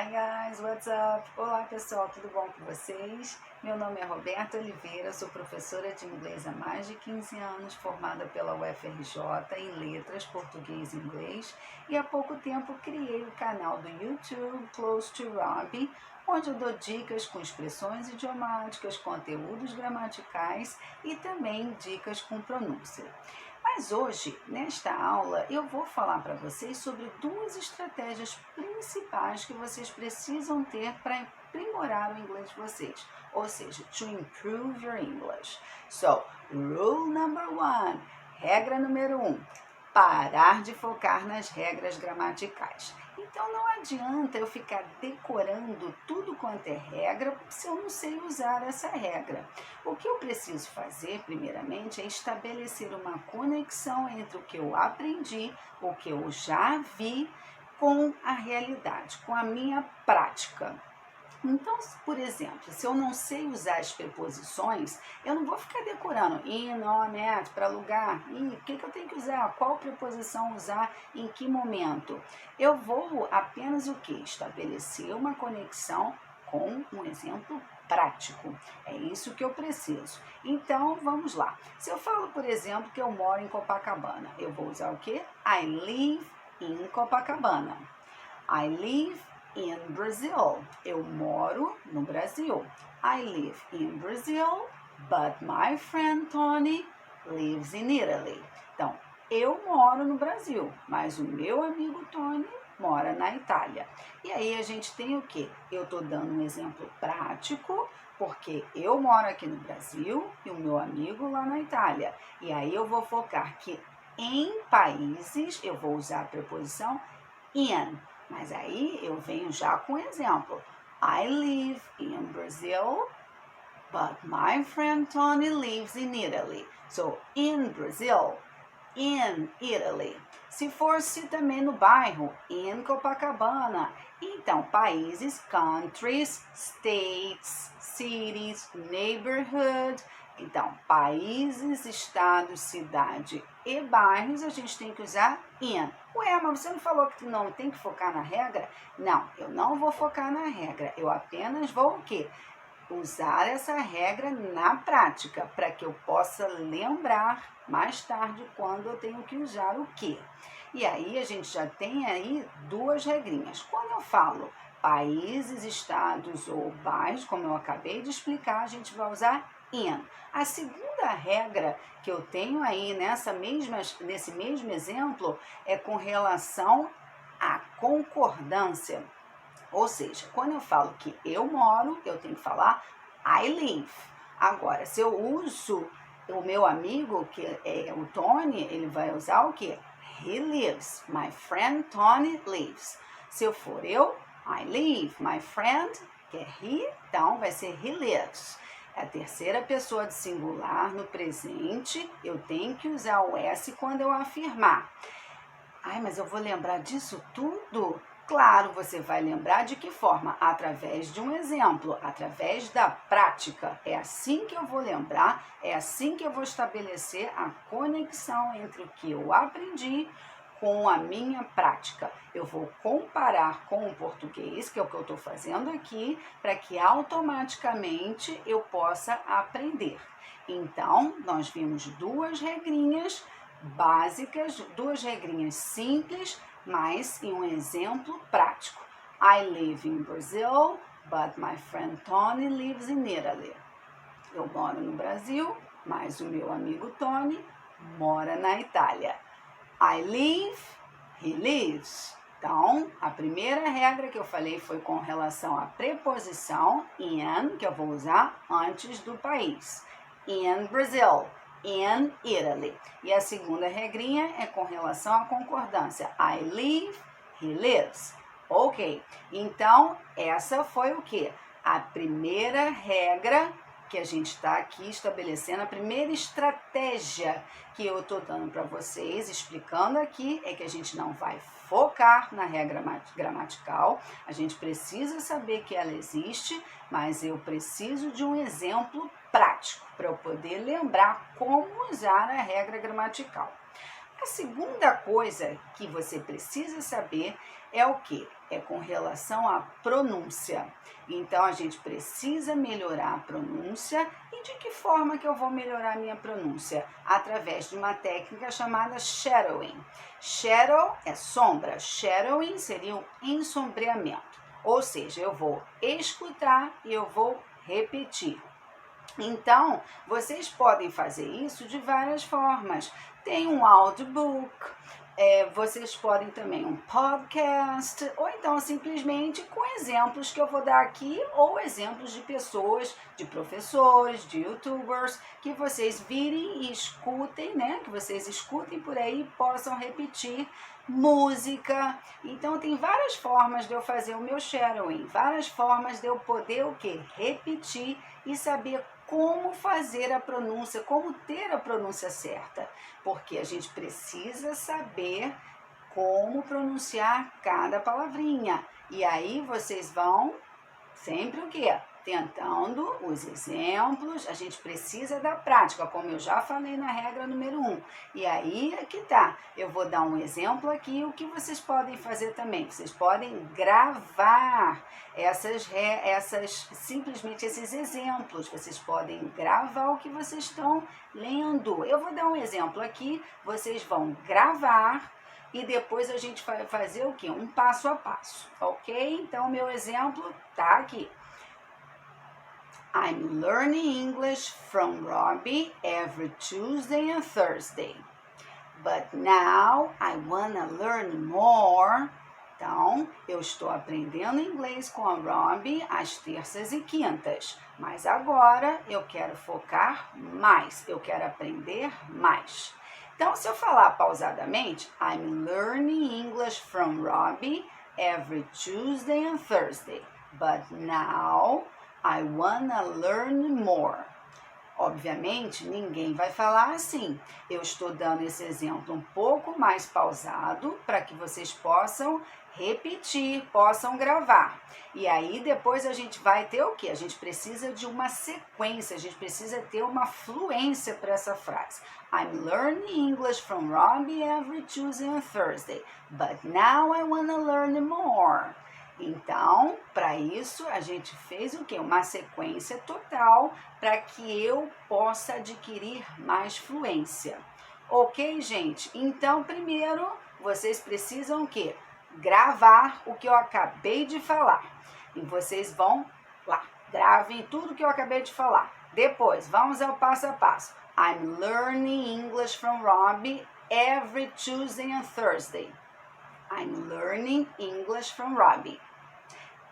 Hi guys, what's up? Olá pessoal, tudo bom com vocês? Meu nome é Roberta Oliveira, sou professora de inglês há mais de 15 anos, formada pela UFRJ em Letras, Português e Inglês, e há pouco tempo criei o canal do YouTube Close to Robbie, onde eu dou dicas com expressões idiomáticas, conteúdos gramaticais e também dicas com pronúncia. Mas hoje, nesta aula, eu vou falar para vocês sobre duas estratégias principais que vocês precisam ter para aprimorar o inglês de vocês, ou seja, to improve your English. So, rule number one, regra número 1, parar de focar nas regras gramaticais. Então não adianta eu ficar decorando tudo quanto é regra se eu não sei usar essa regra. O que eu preciso fazer, primeiramente, é estabelecer uma conexão entre o que eu aprendi, o que eu já vi, com a realidade, com a minha prática. Então, por exemplo, se eu não sei usar as preposições, eu não vou ficar decorando in, on, at, para lugar, o que eu tenho que usar, qual preposição usar, em que momento. Eu vou apenas o que? Estabelecer uma conexão com um exemplo prático. É isso que eu preciso. Então, vamos lá. Se eu falo, por exemplo, que eu moro em Copacabana, eu vou usar o quê? I live in Copacabana. I live in Brazil. Eu moro no Brasil. I live in Brazil, but my friend Tony lives in Italy. Então, eu moro no Brasil, mas o meu amigo Tony mora na Itália. E aí a gente tem o quê? Eu estou dando um exemplo prático, porque eu moro aqui no Brasil e o meu amigo lá na Itália. E aí eu vou focar que em países eu vou usar a preposição in. Mas aí eu venho já com exemplo. I live in Brazil, but my friend Tony lives in Italy. So, in Brazil, in Italy. Se fosse também no bairro, in Copacabana. Então, países, countries, states, cities, neighborhood. Então, países, estados, cidade e bairros, a gente tem que usar in. Ué, mas você não falou que não tem que focar na regra? Não, eu não vou focar na regra. Eu apenas vou o quê? Usar essa regra na prática, para que eu possa lembrar mais tarde quando eu tenho que usar o quê. E aí a gente já tem aí duas regrinhas. Quando eu falo países, estados ou bairros, como eu acabei de explicar, a gente vai usar in. A segunda regra que eu tenho aí nesse mesmo exemplo é com relação à concordância. Ou seja, quando eu falo que eu moro, eu tenho que falar I live. Agora, se eu uso o meu amigo, que é o Tony, ele vai usar o quê? He lives. My friend Tony lives. Se eu for eu, I live. My friend, que é he, então vai ser he lives. É a terceira pessoa de singular no presente, eu tenho que usar o S quando eu afirmar. Ai, mas eu vou lembrar disso tudo? Claro, você vai lembrar de que forma? Através de um exemplo, através da prática. É assim que eu vou lembrar, é assim que eu vou estabelecer a conexão entre o que eu aprendi com a minha prática. Eu vou comparar com o português, que é o que eu estou fazendo aqui, para que automaticamente eu possa aprender. Então, nós vimos duas regrinhas básicas, duas regrinhas simples, mas em um exemplo prático. I live in Brazil, but my friend Tony lives in Italy. Eu moro no Brasil, mas o meu amigo Tony mora na Itália. I live, he lives. Então, a primeira regra que eu falei foi com relação à preposição in, que eu vou usar antes do país. In Brazil, in Italy. E a segunda regrinha é com relação à concordância. I live, he lives. Ok, então essa foi o quê? A primeira regra que a gente está aqui estabelecendo, a primeira estratégia que eu estou dando para vocês, explicando aqui, é que a gente não vai focar na regra gramatical, a gente precisa saber que ela existe, mas eu preciso de um exemplo prático para eu poder lembrar como usar a regra gramatical. A segunda coisa que você precisa saber é o quê? é com relação à pronúncia. Então, a gente precisa melhorar a pronúncia. E de que forma que eu vou melhorar a minha pronúncia? Através de uma técnica chamada shadowing. Shadow é sombra, shadowing seria um ensombreamento. Ou seja, eu vou escutar e eu vou repetir. Então, vocês podem fazer isso de várias formas. Tem um audiobook, vocês podem também um podcast, ou então simplesmente com exemplos que eu vou dar aqui, ou exemplos de pessoas, de professores, de youtubers, que vocês virem e escutem, né? Que vocês escutem por aí e possam repetir. Música. Então tem várias formas de eu fazer o meu shadowing, várias formas de eu poder o quê? Repetir e saber como fazer a pronúncia, como ter a pronúncia certa, porque a gente precisa saber como pronunciar cada palavrinha. E aí vocês vão sempre o quê? Tentando os exemplos, a gente precisa da prática, como eu já falei na regra número 1. E aí aqui tá, eu vou dar um exemplo aqui, o que vocês podem fazer também. Vocês podem gravar simplesmente esses exemplos, vocês podem gravar o que vocês estão lendo. Eu vou dar um exemplo aqui, vocês vão gravar e depois a gente vai fazer o quê? Um passo a passo, ok? Então, meu exemplo tá aqui. I'm learning English from Robbie every Tuesday and Thursday. But now I wanna learn more. Então, eu estou aprendendo inglês com a Robbie às terças e quintas. Mas agora eu quero focar mais, eu quero aprender mais. Então, se eu falar pausadamente, I'm learning English from Robbie every Tuesday and Thursday. But now I wanna learn more. Obviamente, ninguém vai falar assim. Eu estou dando esse exemplo um pouco mais pausado para que vocês possam repetir, possam gravar. E aí depois a gente vai ter o quê? A gente precisa de uma sequência, a gente precisa ter uma fluência para essa frase. I'm learning English from Robbie every Tuesday and Thursday, but now I wanna learn more. Então, para isso, a gente fez o quê? Uma sequência total para que eu possa adquirir mais fluência. Ok, gente? Então, primeiro, vocês precisam o quê? Gravar o que eu acabei de falar. E vocês vão lá, gravem tudo que eu acabei de falar. Depois, vamos ao passo a passo. I'm learning English from Robbie every Tuesday and Thursday. I'm learning English from Robbie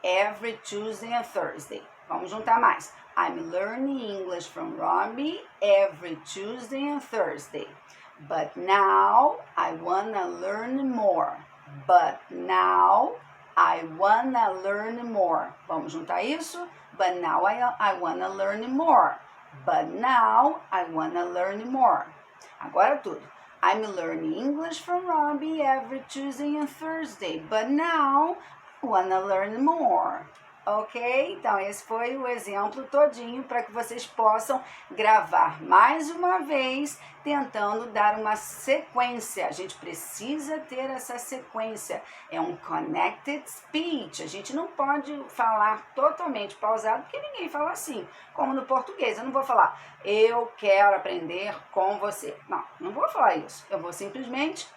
every Tuesday and Thursday. Vamos juntar mais. I'm learning English from Robbie every Tuesday and Thursday. But now I wanna learn more. But now I wanna learn more. Vamos juntar isso? But now I wanna learn more. But now I wanna learn more. Agora tudo. I'm learning English from Robbie every Tuesday and Thursday, but now I wanna learn more. Ok? Então, esse foi o exemplo todinho para que vocês possam gravar mais uma vez, tentando dar uma sequência. A gente precisa ter essa sequência. É um connected speech. A gente não pode falar totalmente pausado, porque ninguém fala assim. Como no português, eu não vou falar, eu quero aprender com você. Não, não vou falar isso. Eu vou simplesmente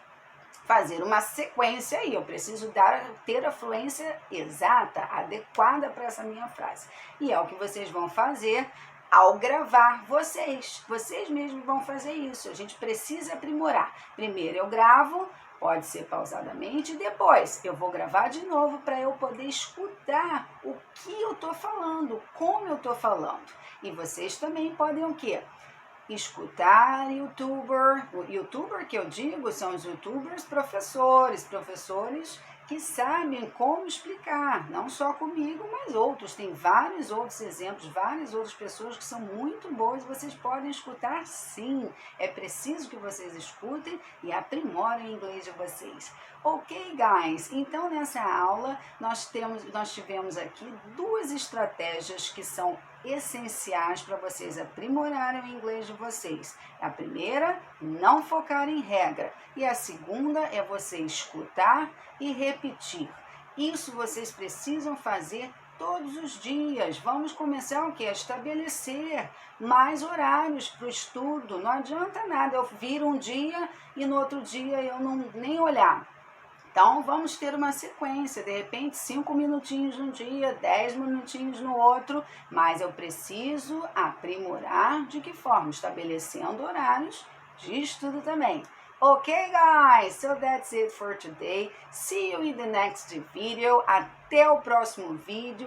fazer uma sequência aí, eu preciso ter a fluência exata, adequada para essa minha frase. E é o que vocês vão fazer ao gravar vocês mesmos vão fazer isso, a gente precisa aprimorar. Primeiro eu gravo, pode ser pausadamente, depois eu vou gravar de novo para eu poder escutar o que eu estou falando, como eu estou falando. E vocês também podem o quê? Escutar youtuber. O youtuber que eu digo são os youtubers professores que sabem como explicar, não só comigo, mas outros. Tem vários outros exemplos, várias outras pessoas que são muito boas, vocês podem escutar sim. É preciso que vocês escutem e aprimorem o inglês de vocês. Ok, guys? Então, nessa aula, nós tivemos aqui duas estratégias que são essenciais para vocês aprimorarem o inglês de vocês. A primeira, não focar em regra. E a segunda é você escutar e repetir. Isso vocês precisam fazer todos os dias. Vamos começar o quê? A estabelecer mais horários para o estudo. Não adianta nada eu vir um dia e no outro dia eu não nem olhar. Então, vamos ter uma sequência, de repente 5 minutinhos num dia, 10 minutinhos no outro, mas eu preciso aprimorar de que forma? Estabelecendo horários de estudo também. Okay, guys, so that's it for today. See you in the next video. Até o próximo vídeo.